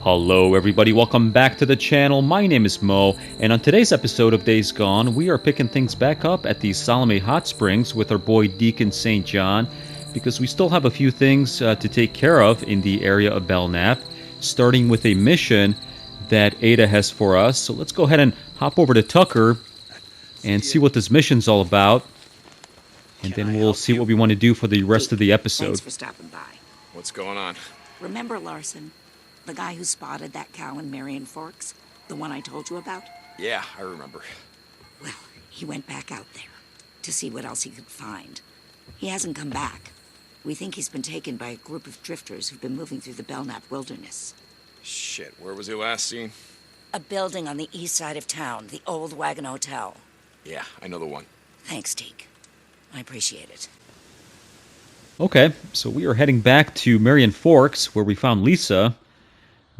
Hello everybody, welcome back to the channel. My name is Mo, and on today's episode of Days Gone, we are picking things back up at the Salome Hot Springs with our boy Deacon St. John, because we still have a few things to take care of in the area of Belknap, starting with a mission that Ada has for us. So let's go ahead and hop over to Tucker and see what this mission's all about, and then we'll see what we want to do for the rest of the episode. Thanks for stopping by. What's going on? Remember Larsen? The guy who spotted that cow in Marion Forks? The one I told you about? Yeah, I remember. Well, he went back out there to see what else he could find. He hasn't come back. We think he's been taken by a group of drifters who've been moving through the Belknap wilderness. Shit, where was he last seen? A building on the east side of town, the old Wagon Hotel. Yeah, I know the one. Thanks, Teak. I appreciate it. Okay, so we are heading back to Marion Forks, where we found Lisa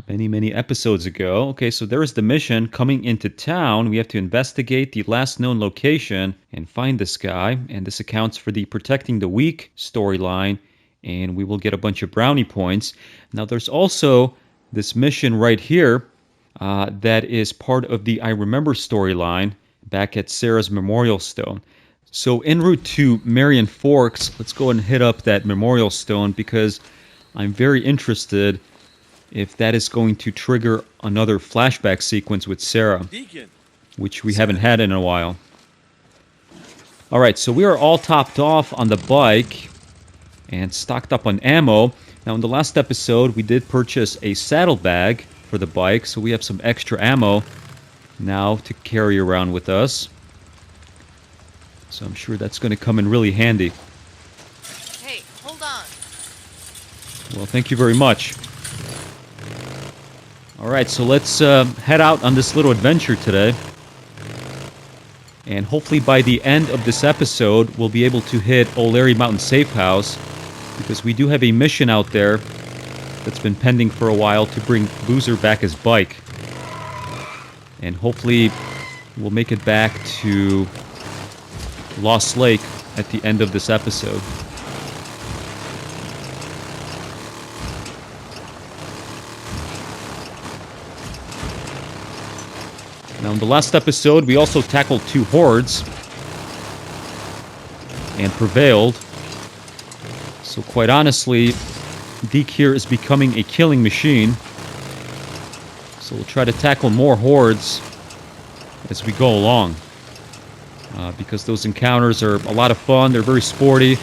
many episodes ago. Okay, so there is the mission. Coming into town, we have to investigate the last known location and find this guy, and this accounts for the Protecting the Weak storyline, and we will get a bunch of brownie points. Now, there's also this mission right here that is part of the I Remember storyline back at Sarah's Memorial Stone. So en route to Marion Forks, let's go and hit up that Memorial Stone because I'm very interested if that is going to trigger another flashback sequence with Sarah, which we haven't had in a while. Alright, so we are all topped off on the bike and stocked up on ammo. Now in the last episode, we did purchase a saddlebag for the bike, so we have some extra ammo now to carry around with us. So I'm sure that's going to come in really handy. Hey, hold on. Well, thank you very much. Alright, so let's head out on this little adventure today. And hopefully by the end of this episode, we'll be able to hit O'Leary Mountain Safe House, because we do have a mission out there that's been pending for a while to bring Boozer back his bike. And hopefully we'll make it back to Lost Lake at the end of this episode. Now, in the last episode, we also tackled 2 hordes and prevailed. So, quite honestly, Deke here is becoming a killing machine. So, we'll try to tackle more hordes as we go along. Because those encounters are a lot of fun, they're very sporty,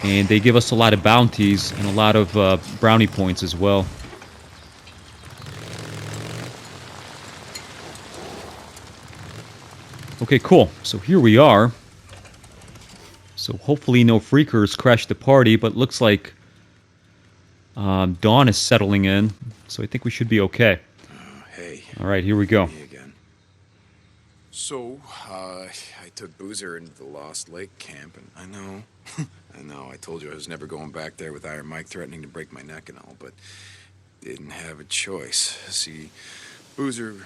and they give us a lot of bounties and a lot of brownie points as well. Okay, cool. So here we are. So hopefully no freakers crash the party, but looks like dawn is settling in, so I think we should be okay. Hey. All right, here we go. Me again. So, I took Boozer into the Lost Lake camp, and I know, I told you I was never going back there with Iron Mike threatening to break my neck and all, but didn't have a choice. See, Boozer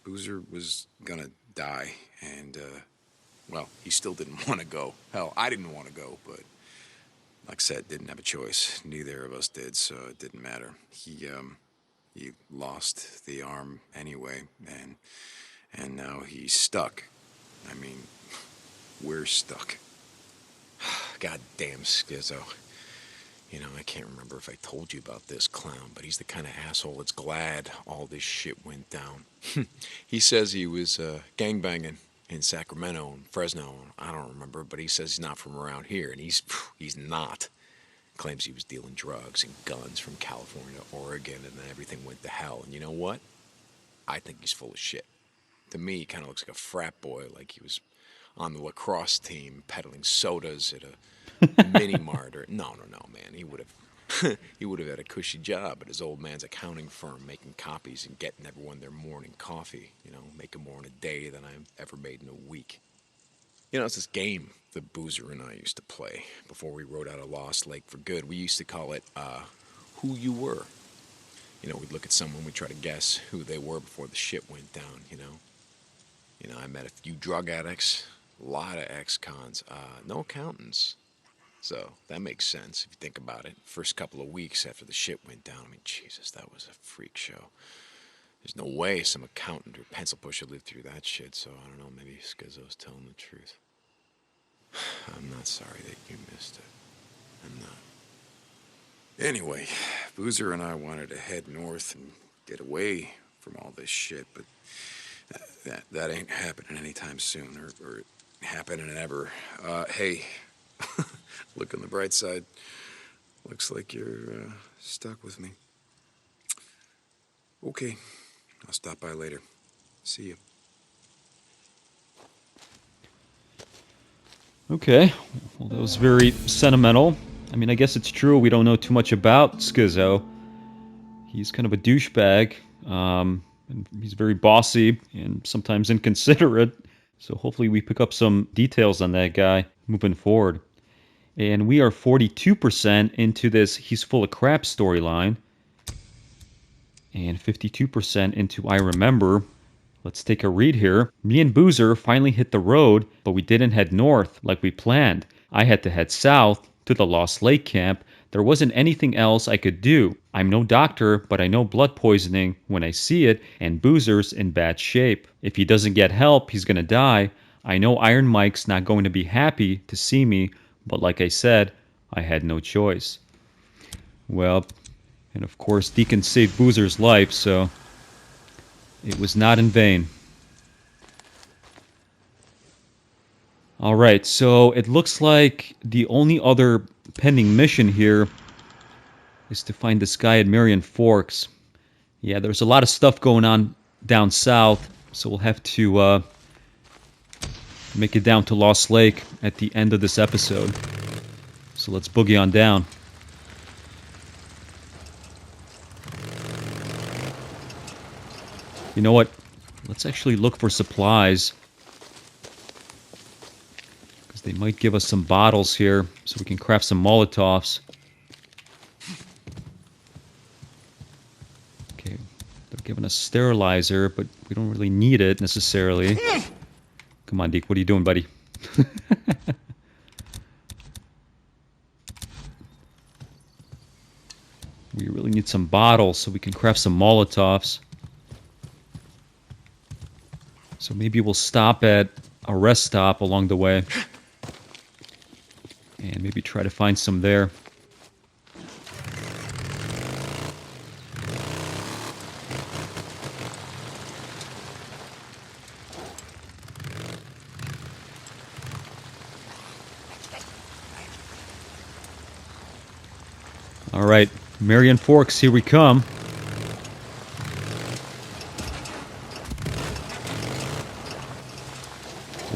was gonna die, and, well, he still didn't want to go. Hell, I didn't want to go, but like I said, didn't have a choice. Neither of us did, so it didn't matter. He lost the arm anyway, and now he's stuck. I mean, we're stuck. Goddamn Schizo. You know, I can't remember if I told you about this clown, but he's the kind of asshole that's glad all this shit went down. He says he was gangbanging in Sacramento and Fresno, and I don't remember, but he says he's not from around here, and he's not. Claims he was dealing drugs and guns from California to Oregon, and then everything went to hell. And you know what? I think he's full of shit. To me, he kind of looks like a frat boy, like he was on the lacrosse team peddling sodas at a mini-mart. Or no, man. He would have had a cushy job at his old man's accounting firm, making copies and getting everyone their morning coffee. You know, making more in a day than I've ever made in a week. You know, it's this game that Boozer and I used to play before we rode out of Lost Lake for good. We used to call it Who You Were. You know, we'd look at someone, we'd try to guess who they were before the shit went down, you know. I met a few drug addicts, a lot of ex-cons, no accountants. So that makes sense if you think about it. First couple of weeks after the shit went down, I mean, Jesus, that was a freak show. There's no way some accountant or pencil pusher lived through that shit, so I don't know, maybe Skizzo's telling the truth. I'm not sorry that you missed it. I'm not. Anyway, Boozer and I wanted to head north and get away from all this shit, but that ain't happening anytime soon, or happening ever. Hey, look on the bright side. Looks like you're stuck with me. Okay, I'll stop by later. See you. Okay, well, that was very sentimental. I mean, I guess it's true we don't know too much about Skizzo. He's kind of a douchebag. And he's very bossy and sometimes inconsiderate. So hopefully we pick up some details on that guy moving forward. And we are 42% into this He's Full of Crap storyline. And 52% into I Remember. Let's take a read here. Me and Boozer finally hit the road, but we didn't head north like we planned. I had to head south to the Lost Lake camp. There wasn't anything else I could do. I'm no doctor, but I know blood poisoning when I see it, and Boozer's in bad shape. If he doesn't get help, he's gonna die. I know Iron Mike's not going to be happy to see me, but like I said, I had no choice. Well, and of course Deacon saved Boozer's life, so it was not in vain. Alright, so it looks like the only other pending mission here is to find this guy at Marion Forks. Yeah, there's a lot of stuff going on down south, so we'll have to make it down to Lost Lake at the end of this episode. So let's boogie on down. You know what? Let's actually look for supplies. Because they might give us some bottles here so we can craft some Molotovs. Okay, they're giving us sterilizer, but we don't really need it necessarily. Come on, Deke, what are you doing, buddy? We really need some bottles so we can craft some Molotovs. So maybe we'll stop at a rest stop along the way. And maybe try to find some there. Alright, Marion Forks, here we come.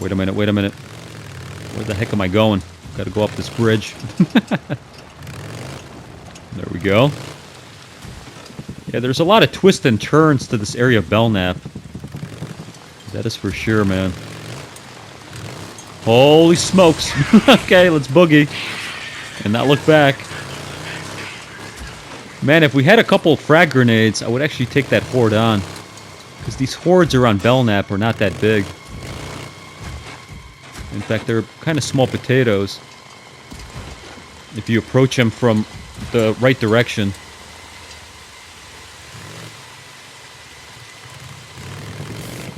Wait a minute, wait a minute. Where the heck am I going? Gotta go up this bridge. There we go. Yeah, there's a lot of twists and turns to this area of Belknap. That is for sure, man. Holy smokes. Okay, let's boogie. And not look back. Man, if we had a couple of frag grenades, I would actually take that horde on. Because these hordes around Belknap are not that big. In fact, they're kind of small potatoes. If you approach them from the right direction.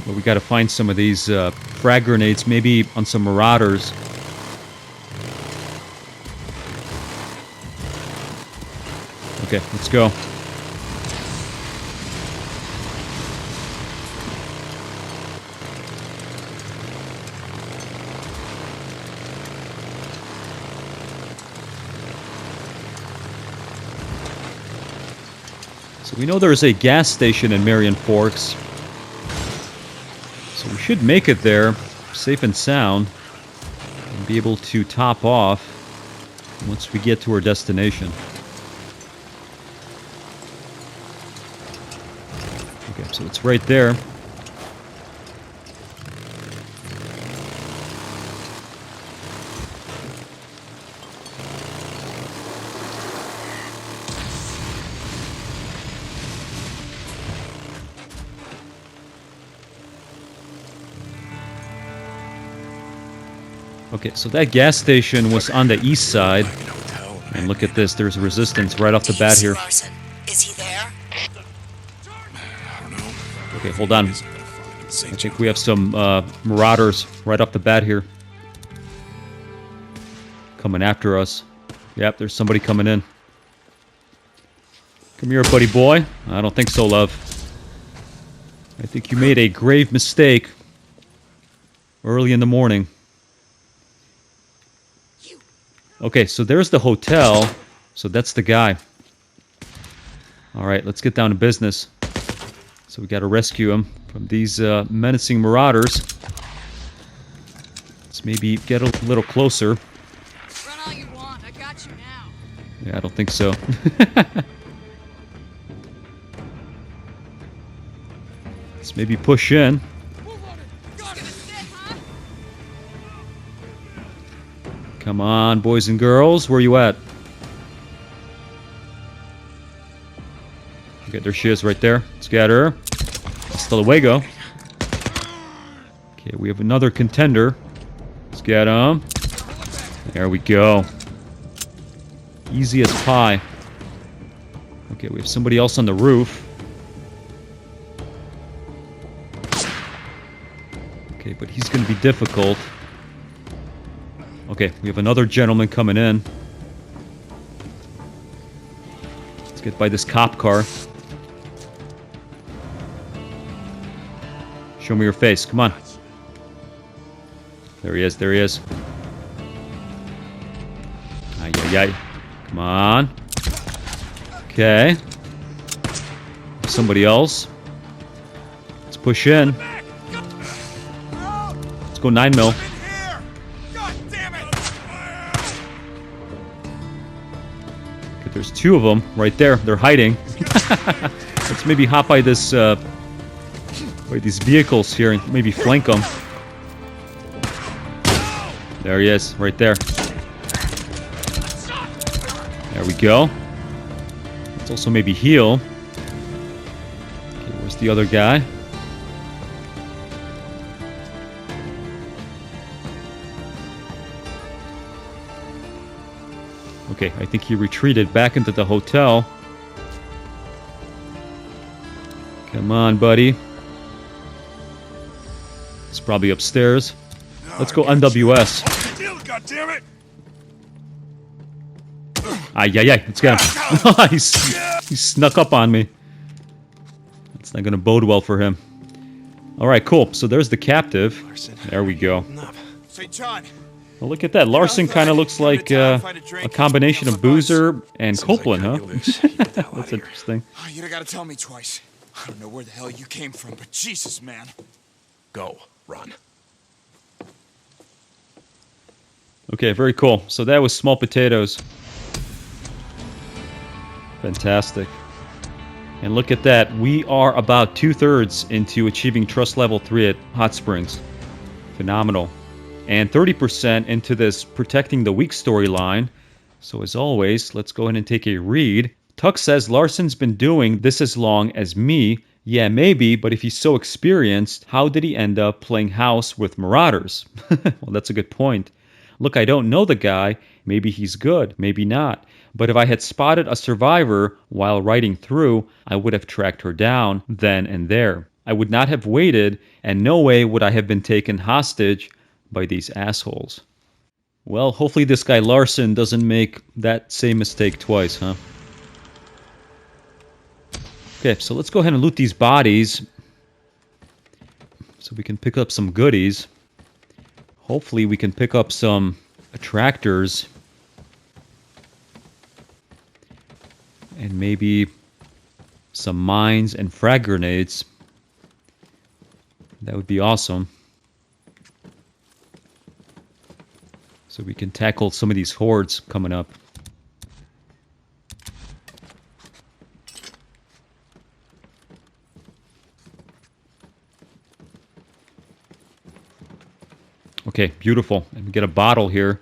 But we gotta find some of these frag grenades, maybe on some Marauders. Okay, let's go. So we know there's a gas station in Marion Forks. So we should make it there, safe and sound, and be able to top off once we get to our destination. Okay, so it's right there. Okay, so that gas station was on the east side. Like an hotel, And man. look at this, there's resistance right off the bat here. Larsen? Is he there? I don't know. Okay, hold on. Isn't gonna find in St. I think John. we have some Marauders right off the bat here. Coming after us. Yep, there's somebody coming in. Come here, buddy boy. I don't think so, love. I think you made a grave mistake early in the morning. Okay, so there's the hotel. So that's the guy. All right, let's get down to business. So we got to rescue him from these menacing Marauders. Let's maybe get a little closer. Run all you want. I got you now. Yeah, I don't think so. Let's maybe push in. Come on, boys and girls. Where you at? Okay, there she is right there. Let's get her. Hasta luego. Okay, we have another contender. Let's get him. There we go. Easy as pie. Okay, we have somebody else on the roof. Okay, but he's going to be difficult. Okay, we have another gentleman coming in. Let's get by this cop car. Show me your face. Come on. There he is. There he is. Ay, ay, ay. Come on. Okay. Somebody else. Let's push in. Let's go 9mm. Okay, there's two of them right there. They're hiding. Let's maybe hop by this, by these vehicles here and maybe flank them. There he is, right there. There we go. Let's also maybe heal. Okay, where's the other guy? Okay, I think he retreated back into the hotel. Come on, buddy. He's probably upstairs. Let's go NWS. God damn it! Ay, ay, ay. Let's get him. He snuck up on me. That's not going to bode well for him. All right, cool. So there's the captive. There we go. St. John. Well, look at that. Larsen kind of looks like a combination of Boozer and Copeland, huh? That's interesting. Oh, you don't gotta tell me twice. I don't know where the hell you came from, but Jesus, man. Go. Run. Okay, very cool. So that was Small Potatoes. Fantastic. And look at that. We are about 2/3 into achieving Trust Level 3 at Hot Springs. Phenomenal. And 30% into this Protecting the Weak storyline. So as always, let's go ahead and take a read. Tuck says Larsen's been doing this as long as me. Yeah, maybe, but if he's so experienced, how did he end up playing house with Marauders? Well, that's a good point. Look, I don't know the guy. Maybe he's good, maybe not. But if I had spotted a survivor while riding through, I would have tracked her down then and there. I would not have waited, and no way would I have been taken hostage by these assholes. Well, hopefully this guy Larsen doesn't make that same mistake twice, huh? Okay, so let's go ahead and loot these bodies so we can pick up some goodies. Hopefully we can pick up some attractors and maybe some mines and frag grenades. That would be awesome. So we can tackle some of these hordes coming up. Okay, beautiful. And we get a bottle here.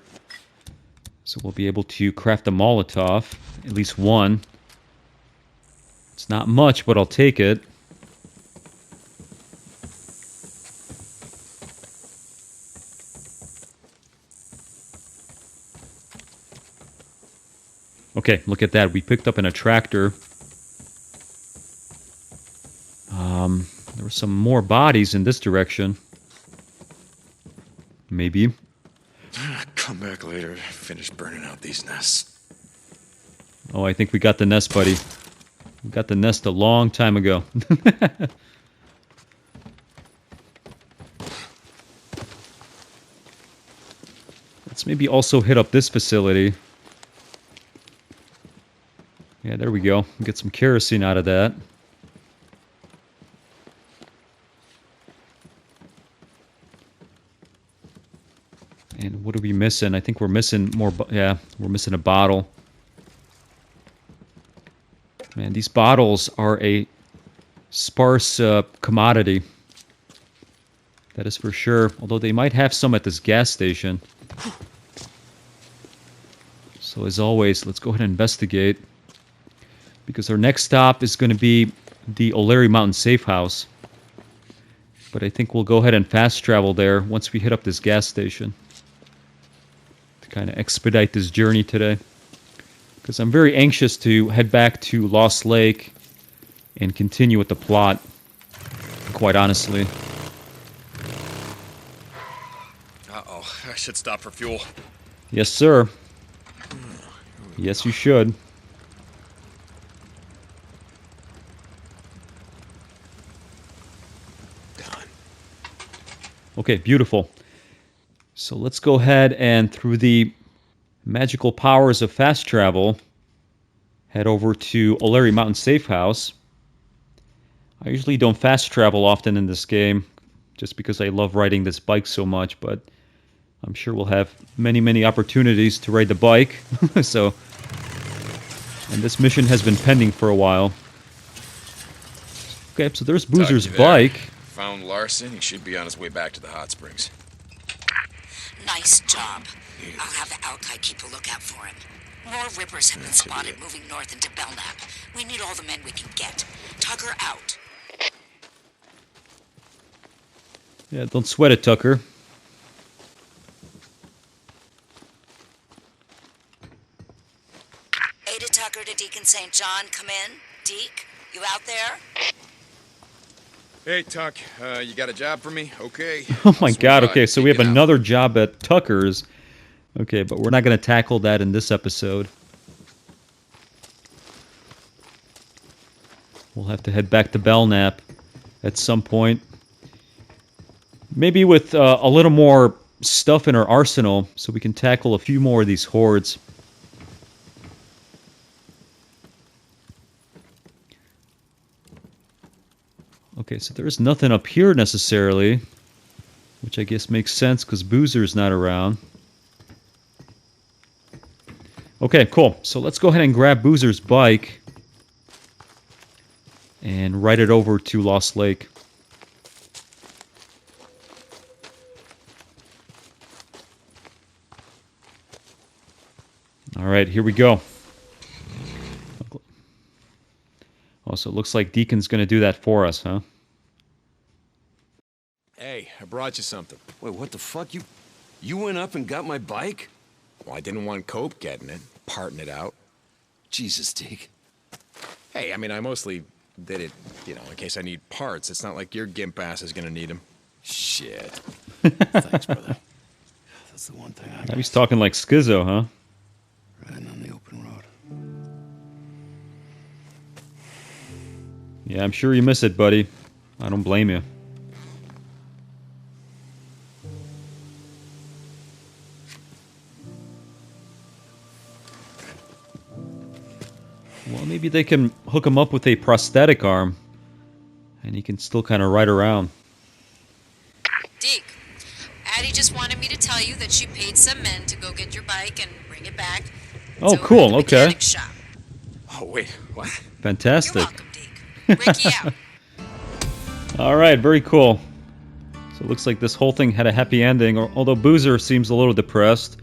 So we'll be able to craft a Molotov. At least one. It's not much, but I'll take it. Okay, look at that. We picked up an attractor. There were some more bodies in this direction. Maybe. Come back later. Finish burning out these nests. Oh, I think we got the nest, buddy. We got the nest a long time ago. Let's maybe also hit up this facility. Yeah, there we go. Get some kerosene out of that. And what are we missing? I think we're missing more. Yeah, we're missing a bottle. Man, these bottles are a sparse commodity. That is for sure. Although they might have some at this gas station. So as always, let's go ahead and investigate. Because our next stop is going to be the O'Leary Mountain Safe House. But I think we'll go ahead and fast travel there once we hit up this gas station. To kind of expedite this journey today. Because I'm very anxious to head back to Lost Lake and continue with the plot. Quite honestly. Uh-oh, I should stop for fuel. Yes, sir. Yes, you should. Done. Okay, beautiful. So let's go ahead and through the magical powers of fast travel, head over to O'Leary Mountain Safe House. I usually don't fast travel often in this game, just because I love riding this bike so much, but I'm sure we'll have many, many opportunities to ride the bike. So, and this mission has been pending for a while. Okay, so there's Boozer's bike. Found Larsen. He should be on his way back to the hot springs. Nice job. I'll have Alki keep a lookout for him. More rippers have been spotted moving north into Belknap. We need all the men we can get. Tucker out. Yeah, don't sweat it, Tucker. Ada Tucker to Deacon St. John. Come in. Deke, you out there? Hey, Tuck. You got a job for me? Okay. Oh my god, okay, so we have another job at Tucker's. Okay, but we're not going to tackle that in this episode. We'll have to head back to Belknap at some point. Maybe with a little more stuff in our arsenal, so we can tackle a few more of these hordes. Okay, so there's nothing up here necessarily, which I guess makes sense because Boozer's not around. Okay, cool. So let's go ahead and grab Boozer's bike and ride it over to Lost Lake. All right, here we go. Oh, so it looks like Deacon's going to do that for us, huh? Hey, I brought you something. Wait, what the fuck? You went up and got my bike? Well, I didn't want Cope getting it, parting it out. Jesus, Deke. Hey, I mean, I mostly did it, you know, in case I need parts. It's not like your gimp ass is gonna need them. Shit. Thanks, brother. That's the one thing I Now he's talking like Schizo, huh? riding on the open road. Yeah, I'm sure you miss it, buddy. I don't blame you. Well, maybe they can hook him up with a prosthetic arm, and he can still kind of ride around. Deke, Addy just wanted me to tell you that she paid some men to go get your bike and bring it back. It's Oh, over cool, at the okay. mechanic shop. Oh, wait, what? You're Fantastic. welcome, Deke. Ricky out. All right, very cool. So it looks like this whole thing had a happy ending, although Boozer seems a little depressed.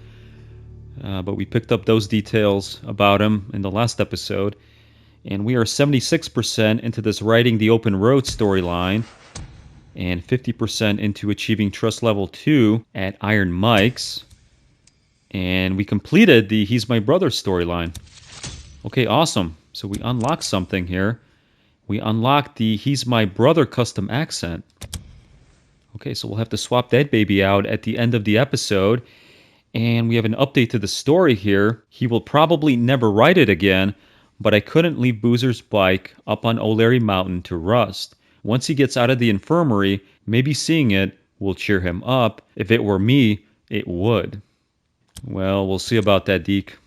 But we picked up those details about him in the last episode. And we are 76% into this Riding the Open Road storyline. And 50% into achieving Trust Level 2 at Iron Mike's. And we completed the He's My Brother storyline. Okay, awesome. So we unlocked something here. We unlocked the He's My Brother custom accent. Okay, so we'll have to swap that baby out at the end of the episode. And we have an update to the story here. He will probably never ride it again, but I couldn't leave Boozer's bike up on O'Leary Mountain to rust. Once he gets out of the infirmary, maybe seeing it will cheer him up. If it were me, it would. Well, we'll see about that, Deke.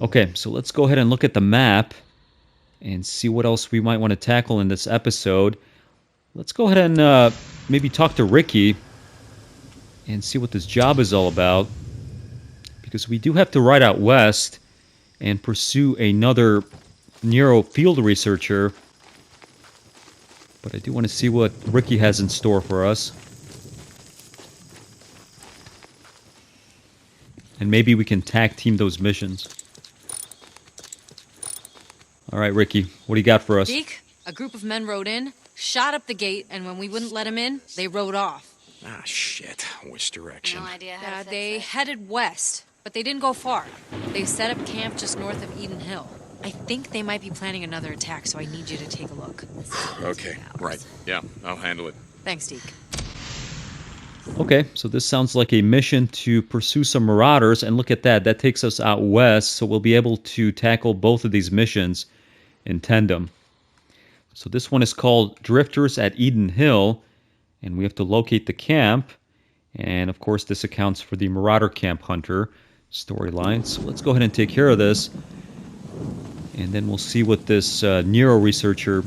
Okay, so let's go ahead and look at the map and see what else we might want to tackle in this episode. Let's go ahead and maybe talk to Ricky and see what this job is all about. Because we do have to ride out west and pursue another Nero field researcher. But I do want to see what Ricky has in store for us. And maybe we can tag team those missions. All right, Ricky, what do you got for us? Deke, a group of men rode in, shot up the gate, and when we wouldn't let them in, they rode off. Ah, shit. Which direction? No idea how to fix They it. headed west, but they didn't go far. They set up camp just north of Eden Hill. I think they might be planning another attack, so I need you to take a look. Okay, right. Yeah, I'll handle it. Thanks, Deke. Okay, so this sounds like a mission to pursue some Marauders, and look at that. That takes us out west, so we'll be able to tackle both of these missions in tandem. So this one is called Drifters at Eden Hill, and we have to locate the camp. And of course, this accounts for the Marauder Camp Hunter storyline. So let's go ahead and take care of this. And then we'll see what this Nero researcher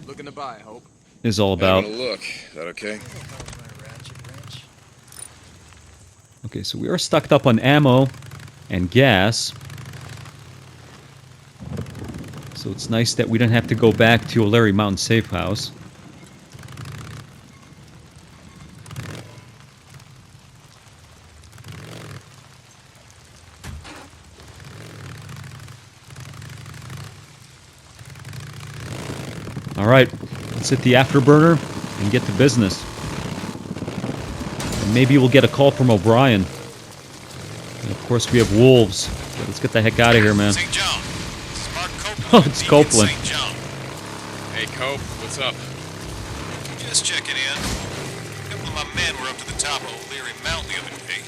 Looking to buy, Hope. is all about. Having a look. Is that okay? Okay, so we are stocked up on ammo and gas. So it's nice that we don't have to go back to O'Leary Mountain Safe House. All right, let's hit the afterburner and get to business. And maybe we'll get a call from O'Brien. And of course, we have wolves. So let's get the heck out of here, man. St. John. This is Mark Copeland. Oh, it's Deacon Copeland. St. John. Hey, Cope, what's up? Just checking in. A couple of my men were up to the top of O'Leary Mountain the other day.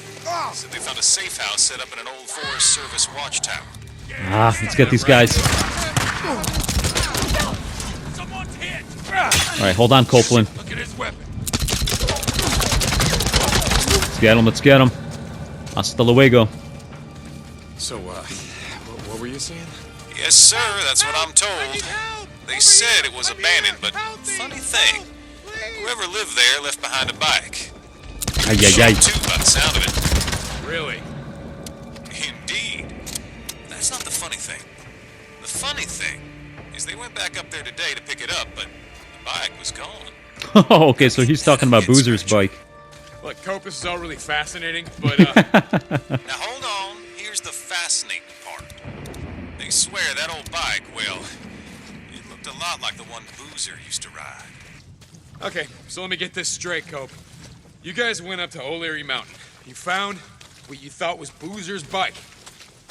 Said they found a safe house set up in an old Forest Service watchtower. Ah, let's get these guys. Someone's hit! All right, hold on, Copeland. Look at his weapon. Let's get him, let's get him. Hasta luego. So, what were you saying? Yes, sir, that's what I'm told. They said it was abandoned, but funny thing, whoever lived there left behind a bike. Ay, ay, ay. Too, by the sound of it. Really? Indeed. That's not the funny thing. The funny thing is they went back up there today to pick it up, but the bike was gone. Oh, okay, so he's talking about Boozer's bike. Look, Cope, this is all really fascinating, but, Now hold on, here's the fascinating part. They swear that old bike, well, it looked a lot like the one Boozer used to ride. Okay, so let me get this straight, Cope. You guys went up to O'Leary Mountain. You found what you thought was Boozer's bike.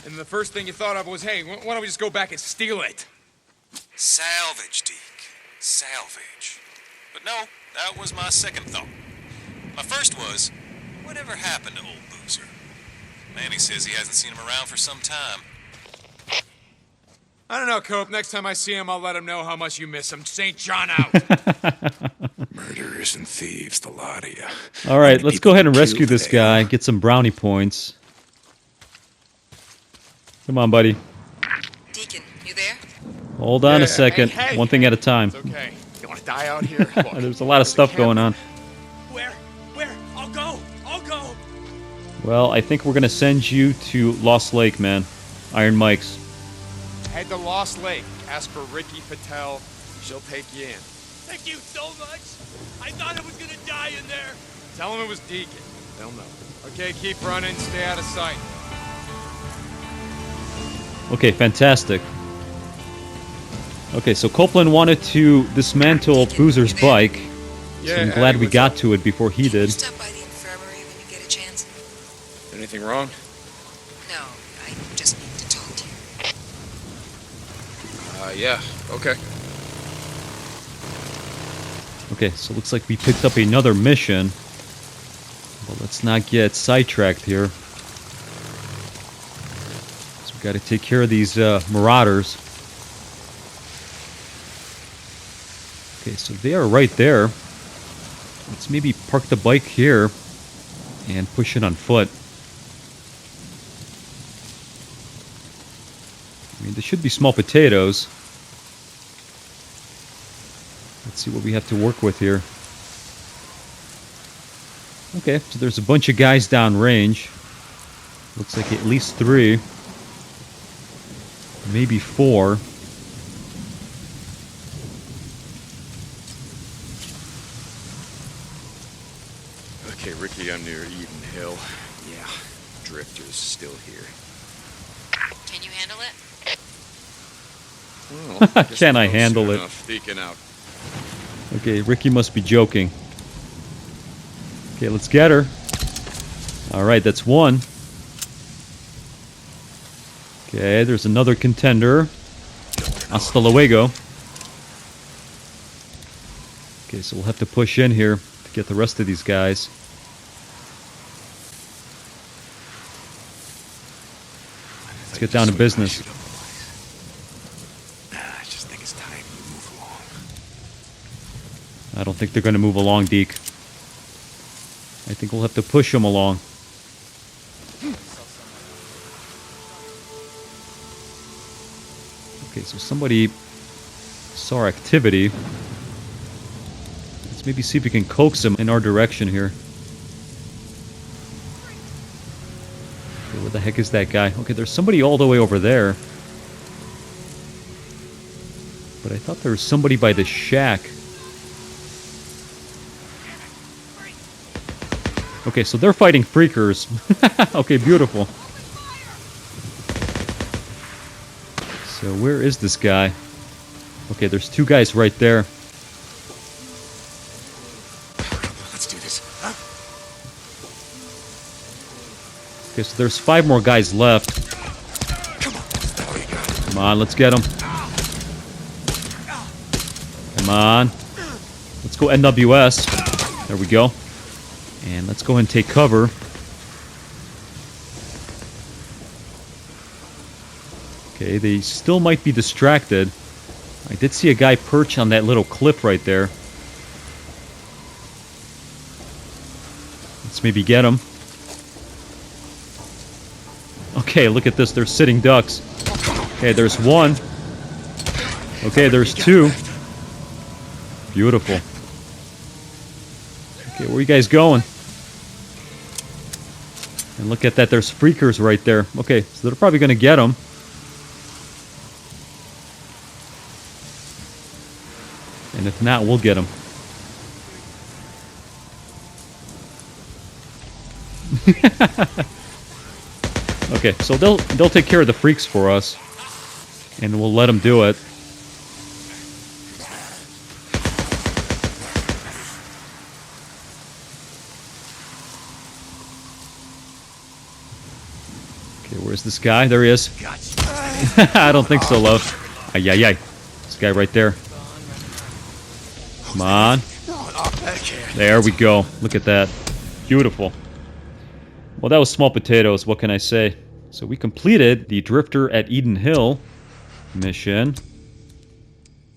And the first thing you thought of was, hey, why don't we just go back and steal it? Salvage, Deke. Salvage. But no, that was my second thought. My first was, whatever happened to old Boozer? Manny says he hasn't seen him around for some time. I don't know, Cope. Next time I see him, I'll let him know how much you miss him. St. John out. Murderers and thieves, the lot of you. All right, let's go ahead and rescue this guy, get some brownie points. Come on, buddy. Deacon, you there? Hold on Yeah, a second. hey, One thing at a time. It's okay. You want to die out here? Look, There's a lot of stuff going on. Where? I'll go! Well, I think we're going to send you to Lost Lake, man. Iron Mike's. Head to Lost Lake. Ask for Ricky Patel. She'll take you in. Thank you so much! I thought I was gonna die in there! Tell him it was Deacon. They'll know. Okay, keep running. Stay out of sight. Okay, fantastic. Okay, so Copeland wanted to dismantle Boozer's bike. So I'm glad we got to it before he Can you did. stop by the infirmary when you get a chance? Anything wrong? No, Yeah, okay. Okay, so looks like we picked up another mission. But let's not get sidetracked here. So we got to take care of these Marauders. Okay, so they are right there. Let's maybe park the bike here and push it on foot. I mean, there should be small potatoes. Let's see what we have to work with here. Okay, so there's a bunch of guys downrange. Looks like at least 3. Maybe 4. Okay, Ricky, I'm near Eden Hill. Yeah, Drifter's still here. Can you handle it? Well, Can I handle it? Deacon out. Okay, Ricky must be joking. Okay, let's get her. Alright, that's 1. Okay, there's another contender. Hasta luego. Okay, so we'll have to push in here to get the rest of these guys. Let's get down to business. I just think it's time you move along. I don't think they're going to move along, Deke. I think we'll have to push them along. Okay, so somebody saw our activity. Let's maybe see if we can coax them in our direction here. Okay, where the heck is that guy? Okay, there's somebody all the way over there. But I thought there was somebody by the shack. Okay, so they're fighting freakers. Okay, beautiful. So where is this guy? Okay, there's 2 guys right there. Let's do this. Huh? Okay, so there's 5 more guys left. Come on, let's get them. Come on. Let's go NWS. There we go. And let's go ahead and take cover. Okay, they still might be distracted. I did see a guy perch on that little cliff right there. Let's maybe get him. Okay, look at this. They're sitting ducks. Okay, there's 1. Okay, there's 2. Beautiful. Okay, where are you guys going? And look at that. There's freakers right there. Okay, so they're probably going to get them. And if not, we'll get them. Okay, so they'll take care of the freaks for us, and we'll let them do it. Okay, where's this guy? There he is. I don't think so, love. Ay, ay, ay. This guy right there. Come on. There we go. Look at that. Beautiful. Well, that was small potatoes. What can I say? So we completed the Drifter at Eden Hill mission.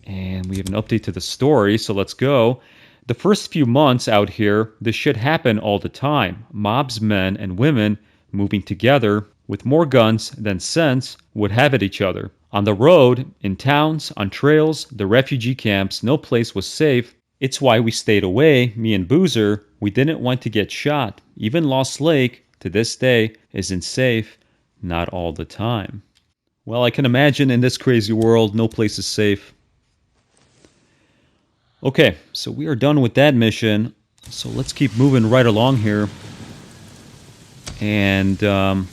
And we have an update to the story, so let's go. The first few months out here, this shit happened all the time. Mobs, men, and women moving together with more guns than sense would have at each other. On the road, in towns, on trails, the refugee camps, no place was safe. It's why we stayed away, me and Boozer. We didn't want to get shot. Even Lost Lake, to this day, isn't safe. Not all the time. Well, I can imagine in this crazy world, no place is safe. Okay, so we are done with that mission. So let's keep moving right along here. And let's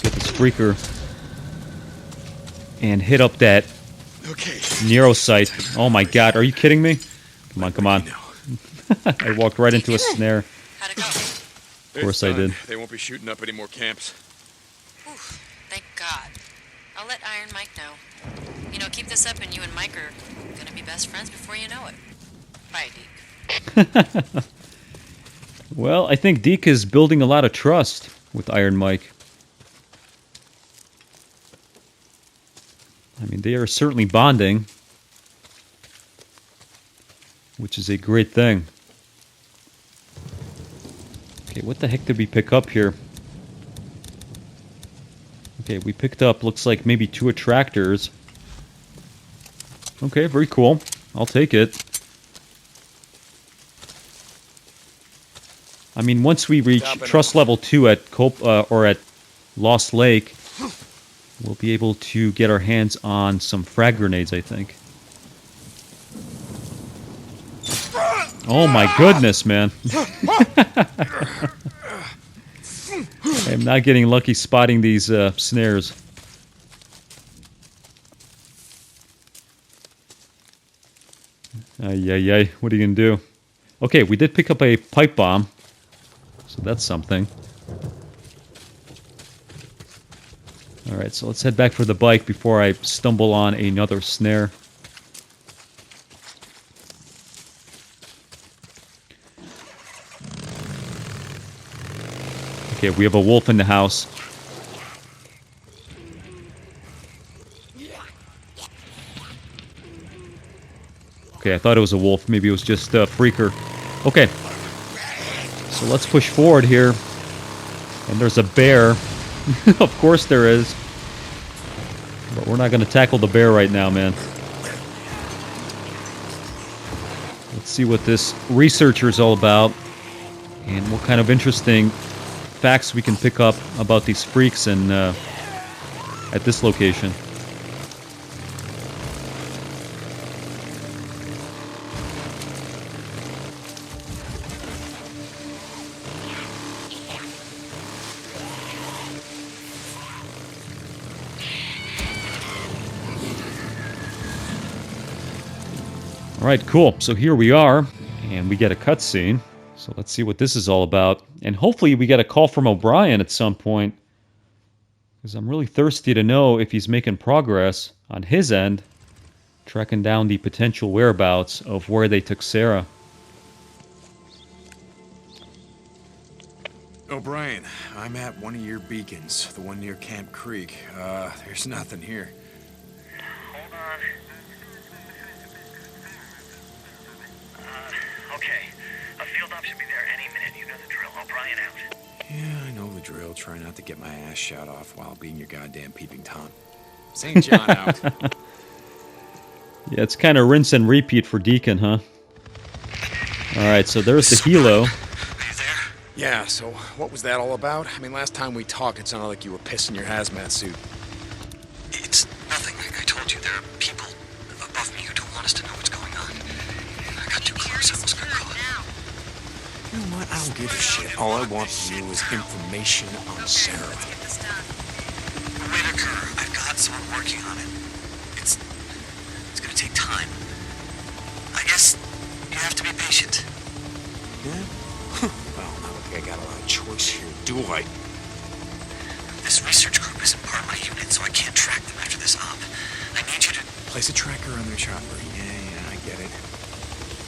get this freaker and hit up that Nero site. Oh my god, are you kidding me? Come on, come on. I walked right into a snare. How'd it go? Of course I did. They won't be shooting up any more camps. Oof, thank God. I'll let Iron Mike know. You know, keep this up and you and Mike are gonna be best friends before you know it. Bye, Deke. Well, I think Deke is building a lot of trust with Iron Mike. I mean, they are certainly bonding, which is a great thing. Okay, what the heck did we pick up here? Okay, we picked up, looks like maybe 2 attractors. Okay, very cool. I'll take it. I mean, once we reach trust level 2 at or at Lost Lake, we'll be able to get our hands on some frag grenades, I think. Oh my goodness, man. I'm not getting lucky spotting these snares. Ay, ay, ay. What are you going to do? Okay, we did pick up a pipe bomb. So that's something. Alright, so let's head back for the bike before I stumble on another snare. Okay, we have a wolf in the house. Okay, I thought it was a wolf. Maybe it was just a freaker. Okay. So let's push forward here. And there's a bear. Of course there is. But we're not going to tackle the bear right now, man. Let's see what this researcher's all about. And what kind of interesting facts we can pick up about these freaks and at this location. Alright, cool. So here we are, and we get a cutscene. So let's see what this is all about. And hopefully we get a call from O'Brien at some point. Because I'm really thirsty to know if he's making progress on his end, tracking down the potential whereabouts of where they took Sarah. O'Brien, I'm at one of your beacons, the one near Camp Creek. There's nothing here. Hold on. Okay. A field op should be there any minute. You know the drill. O'Brien out. Yeah, I know the drill. Try not to get my ass shot off while being your goddamn peeping Tom. St. John out. Yeah, it's kind of rinse and repeat for Deacon, huh? Alright, so there's the helo. Yeah, so what was that all about? I mean, last time we talked, it sounded like you were pissing your hazmat suit. It's nothing. I told you there are people above me who don't want us to know what's going on. I got too close. I almost got caught. You know what? I don't give a shit. All I want from you is information on Sarah. Whitaker, I've got someone working on it. It's gonna take time. I guess you have to be patient. Yeah? Well, I don't think I got a lot of choice here, do I? This research group isn't part of my unit, so I can't track them after this op. I need you to... Place a tracker on their chopper. Yeah, I get it.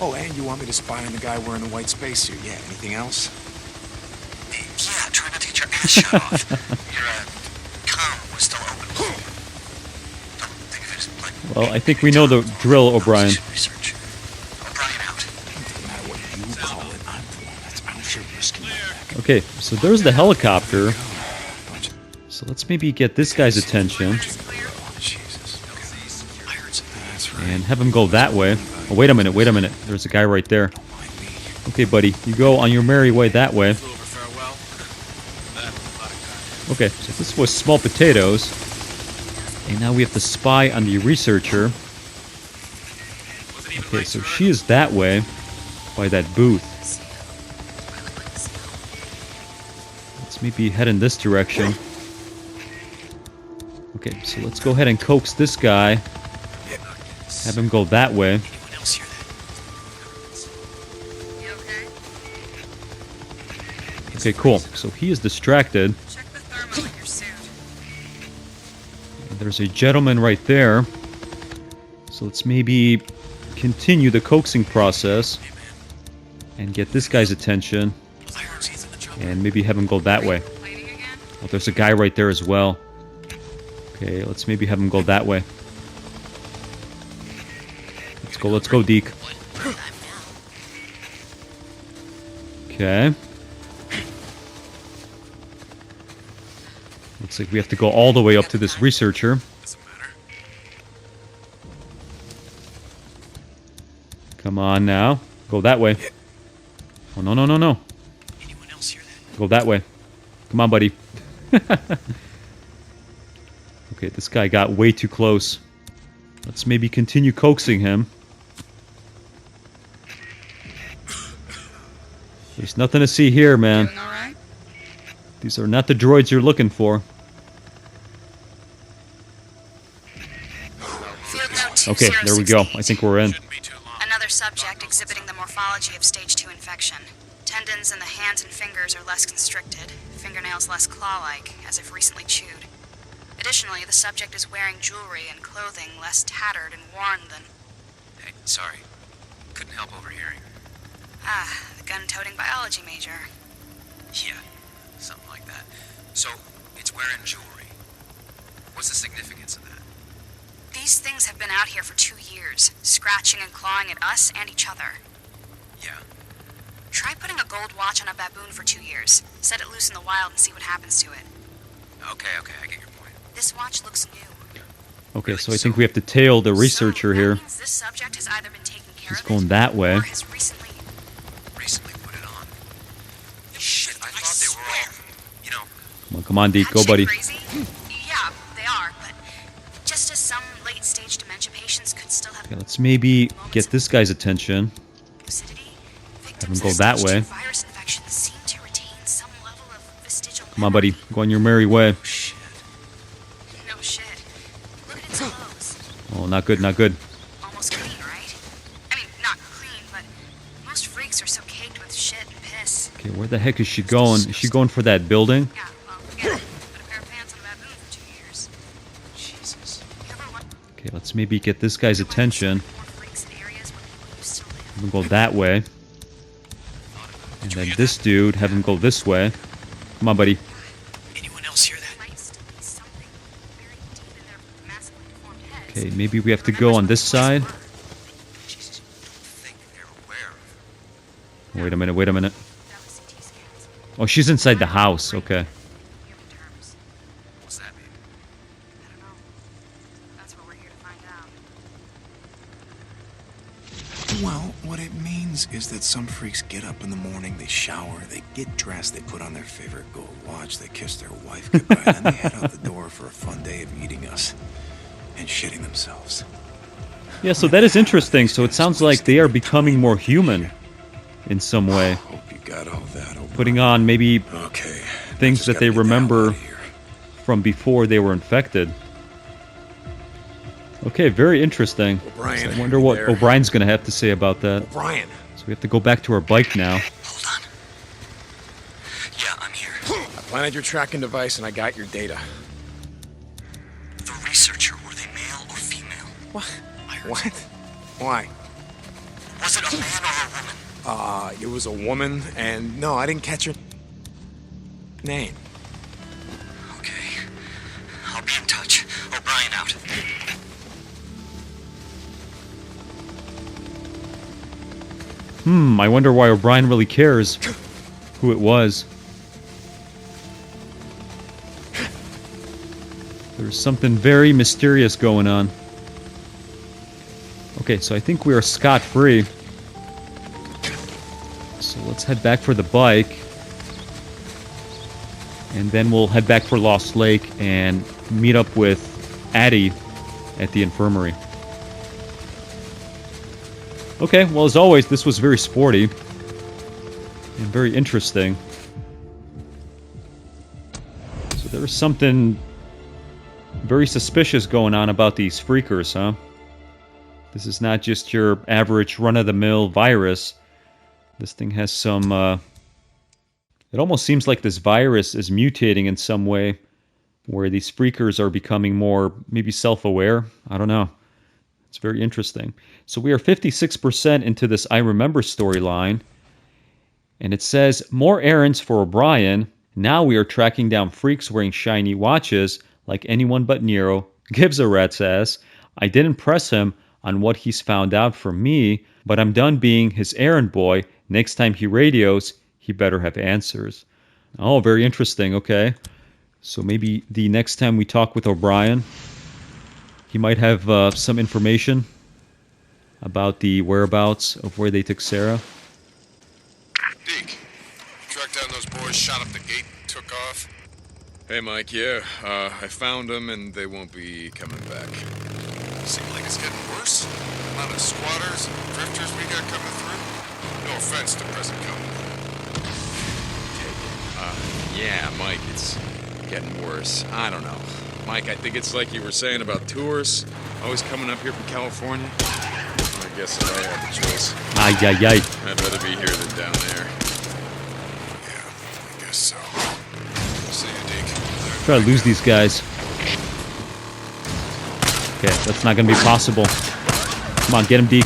Oh, and you want me to spy on the guy wearing the white spacesuit. Yeah, anything else? Yeah, try not to get your ass shot off. Your, comm was still open. Don't think of it as, like... Well, I think we know the drill, O'Brien. Research. O'Brien out. No matter what you call it, I'm the one that's out here risking my neck. Okay, so there's the helicopter. So let's maybe get this guy's attention. And have him go that way. Oh, wait a minute, wait a minute. There's a guy right there. Okay, buddy, you go on your merry way that way. Okay, so this was small potatoes. And now we have to spy on the researcher. Okay, so she is that way, by that booth. Let's maybe head in this direction. Okay, so let's go ahead and coax this guy. Have him go that way. Okay, cool. So he is distracted. Check the thermal in your suit. And There's a gentleman right there. So let's maybe continue the coaxing process and get this guy's attention. And maybe have him go that way. Oh, there's a guy right there as well. Okay, let's maybe have him go that way. Let's go, Deke. Okay. Looks like we have to go all the way up to this researcher. Come on now. Go that way. Oh, no, no, no, no. Go that way. Come on, buddy. Okay, this guy got way too close. Let's maybe continue coaxing him. There's nothing to see here, man. These are not the droids you're looking for. Okay, there we go. I think we're in. Another subject exhibiting the morphology of stage 2 infection. Tendons in the hands and fingers are less constricted, fingernails less claw-like, as if recently chewed. Additionally, the subject is wearing jewelry and clothing less tattered and worn than... Hey, sorry. Couldn't help overhearing. Ah, the gun-toting biology major. Yeah, something like that. So, it's wearing jewelry. What's the significance of that? These things have been out here for 2 years, scratching and clawing at us and each other. Yeah. Try putting a gold watch on a baboon for 2 years. Set it loose in the wild and see what happens to it. Okay, I get your point. This watch looks new. Okay, so I think we have to tail the researcher here. This subject has either been taken care He's of going that way. or has recently put it on. Shit, I thought they were all, Come on, Deke. Go, buddy. crazy? Yeah, they are, but just as some late-stage dementia patients could still have... Okay, let's maybe get this guy's attention. Lucidity, Have him go that way. virus infections seem to retain some level of vestigial Come on, buddy. Go on your merry way. No shit. Look at its clothes. Oh, not good, not good. Almost clean, right? I mean, not clean, but most freaks are so caked with shit and piss. Okay, where the heck is she going? Is she going for that building? Yeah, well, forget it. Put a pair of pants on a baboon for 2 years. Jesus. You ever want Okay, let's maybe get this guy's attention. more freaks in areas where people used to live? Have him go that way. And then this dude, have him go this way. Come on, buddy. Anyone else hear that? Might still be something very deep in their massively deformed heads. Okay, maybe we have to go on this side. Jesus, don't think they're aware of. Wait a minute, wait a minute. That was CT scans. Oh, she's inside the house. Okay. Human terms. What's that mean? I don't know. That's what we're here to find out. Well, what it means is that some freaks get up in the morning, they shower, they get dressed, they put on their favorite gold watch, they kiss their wife goodbye, and then they head out the door for a fun day of eating us and shitting themselves. Yeah, so that is interesting. So it sounds like they are becoming more human in some way. Hope you got all that. Putting on maybe Okay. things Just that gotta they get the hell remember out of here. from before they were infected. Okay, very interesting. O'Brien, So I wonder you what there? O'Brien's going to have to say about that. Brian. So we have to go back to our bike now. Hold on. Yeah, I'm here. I planted your tracking device and I got your data. The researcher, were they male or female? What? I heard What? Why? Was it a man or a woman? It was a woman, and no, I didn't catch her name. Okay. I'll be in touch. O'Brien out. I wonder why O'Brien really cares who it was. There's something very mysterious going on. Okay, so I think we are scot-free. So let's head back for the bike. And then we'll head back for Lost Lake and meet up with Addy at the infirmary. Okay, well, as always, this was very sporty and very interesting. So there was something very suspicious going on about these freakers, huh? This is not just your average run-of-the-mill virus. This thing has some... It almost seems like this virus is mutating in some way where these freakers are becoming more maybe self-aware. I don't know. It's very interesting. So we are 56% into this I Remember storyline. And it says, more errands for O'Brien. Now we are tracking down freaks wearing shiny watches like anyone but Nero gives a rat's ass. I didn't press him on what he's found out from me, but I'm done being his errand boy. Next time he radios, he better have answers. Oh, very interesting. Okay. So maybe the next time we talk with O'Brien, he might have some information about the whereabouts of where they took Sarah. Deke, you tracked down those boys, shot up the gate, took off? Hey, Mike, yeah, I found them and they won't be coming back. Seems like it's getting worse. The amount of squatters and drifters we got coming through. No offense to present company. Yeah, Mike, it's getting worse. I don't know. Mike, I think it's like you were saying about tourists always coming up here from California. I guess if I had the choice, Ay, ay, ay. I'd rather be here than down there. Yeah, I guess so. See you, Deke. Try to lose these guys. Okay, that's not going to be possible. Come on, get him, Deke.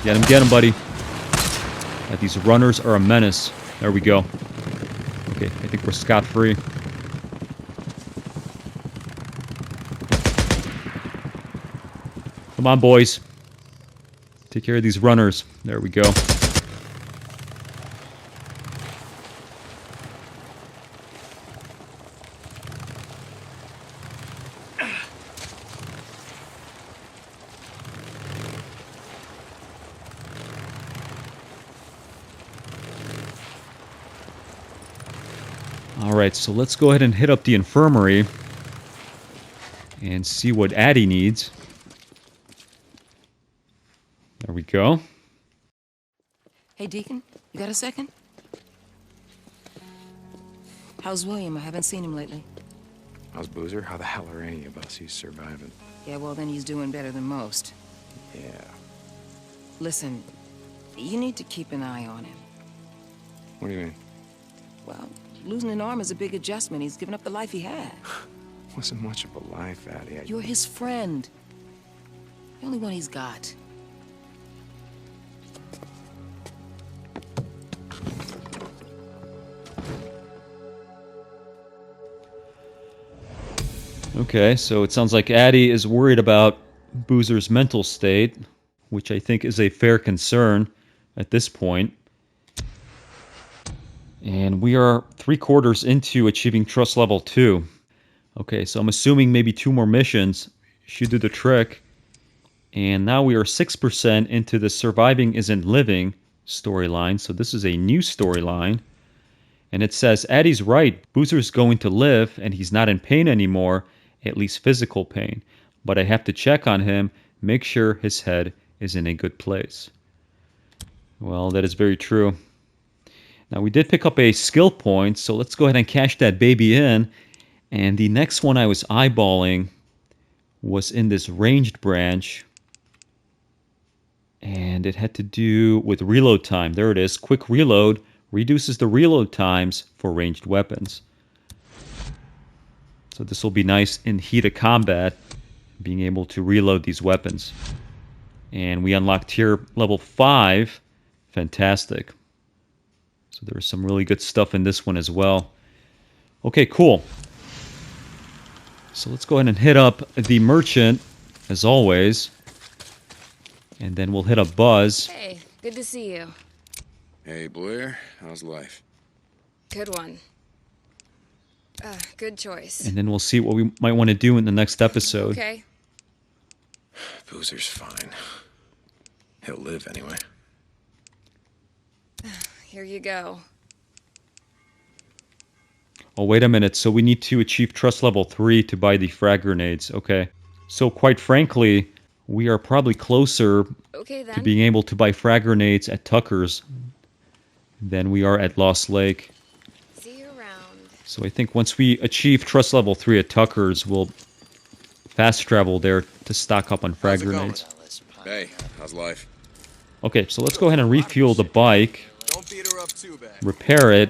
Get him, buddy. Yeah, these runners are a menace. There we go. Okay, I think we're scot-free. Come on, boys. Take care of these runners. There we go. Alright, so let's go ahead and hit up the infirmary and see what Addy needs. There we go. Hey, Deacon, you got a second? How's William? I haven't seen him lately. How's Boozer? How the hell are any of us? He's surviving. Yeah, well, then he's doing better than most. Yeah. Listen, you need to keep an eye on him. What do you mean? Well, losing an arm is a big adjustment. He's given up the life he had. Wasn't much of a life, Addy. You're his friend. The only one he's got. Okay, so it sounds like Addy is worried about Boozer's mental state, which I think is a fair concern at this point. And we are 3/4 into achieving trust level 2. Okay, so I'm assuming maybe 2 more missions should do the trick. And now we are 6% into the surviving isn't living storyline. So this is a new storyline. And it says, Addy's right, Boozer's going to live and he's not in pain anymore, at least physical pain. But I have to check on him, make sure his head is in a good place. Well, that is very true. Now, we did pick up a skill point, so let's go ahead and cash that baby in. And the next one I was eyeballing was in this ranged branch. And it had to do with reload time. There it is. Quick reload reduces the reload times for ranged weapons. So this will be nice in heat of combat, being able to reload these weapons. And we unlocked tier level 5. Fantastic. So there's some really good stuff in this one as well. Okay, cool. So let's go ahead and hit up the merchant, as always. And then we'll hit up Buzz. Hey, good to see you. Hey, Blair. How's life? Good one. Good choice. And then we'll see what we might want to do in the next episode. Okay. Boozer's fine. He'll live anyway. Here you go. Oh, wait a minute. So we need to achieve trust level 3 to buy the frag grenades. Okay. So quite frankly, we are probably closer to being able to buy frag grenades at Tucker's than we are at Lost Lake. See you around. So I think once we achieve trust level 3 at Tucker's, we'll fast travel there to stock up on frag grenades. Hey, how's life? Okay, so let's go ahead and refuel the bike. Don't beat her up too bad. Repair it.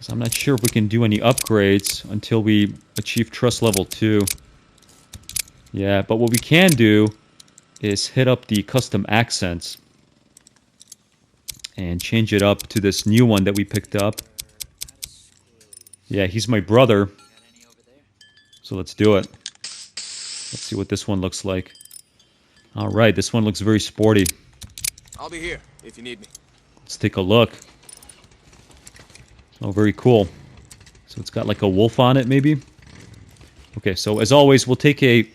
I'm not sure if we can do any upgrades until we achieve trust level 2. Yeah, but what we can do is hit up the custom accents and change it up to this new one that we picked up. Yeah, he's my brother. So let's do it. Let's see what this one looks like. Alright, this one looks very sporty. I'll be here if you need me. Let's take a look. Oh, very cool. So it's got like a wolf on it, maybe? Okay, so as always, we'll take a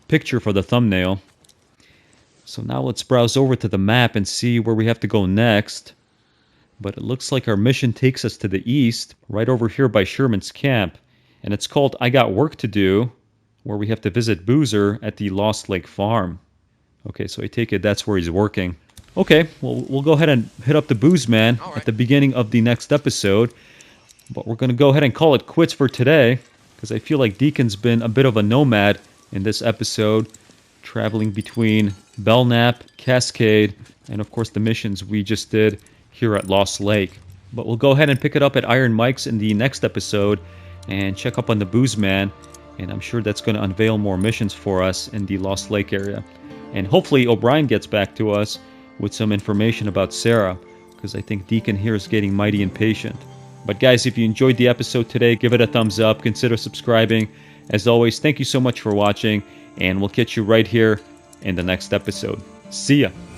picture for the thumbnail. So now let's browse over to the map and see where we have to go next. But it looks like our mission takes us to the east, right over here by Sherman's camp. And it's called I Got Work to Do, where we have to visit Boozer at the Lost Lake Farm. Okay, so I take it that's where he's working. Okay, well, we'll go ahead and hit up the Booz-Man at the beginning of the next episode. But we're going to go ahead and call it quits for today, because I feel like Deacon's been a bit of a nomad in this episode, traveling between Belknap, Cascade, and of course the missions we just did here at Lost Lake. But we'll go ahead and pick it up at Iron Mike's in the next episode and check up on the Booz-Man, and I'm sure that's going to unveil more missions for us in the Lost Lake area. And hopefully O'Brien gets back to us with some information about Sarah, because I think Deacon here is getting mighty impatient. But guys, if you enjoyed the episode today, give it a thumbs up, consider subscribing. As always, thank you so much for watching, and we'll catch you right here in the next episode. See ya!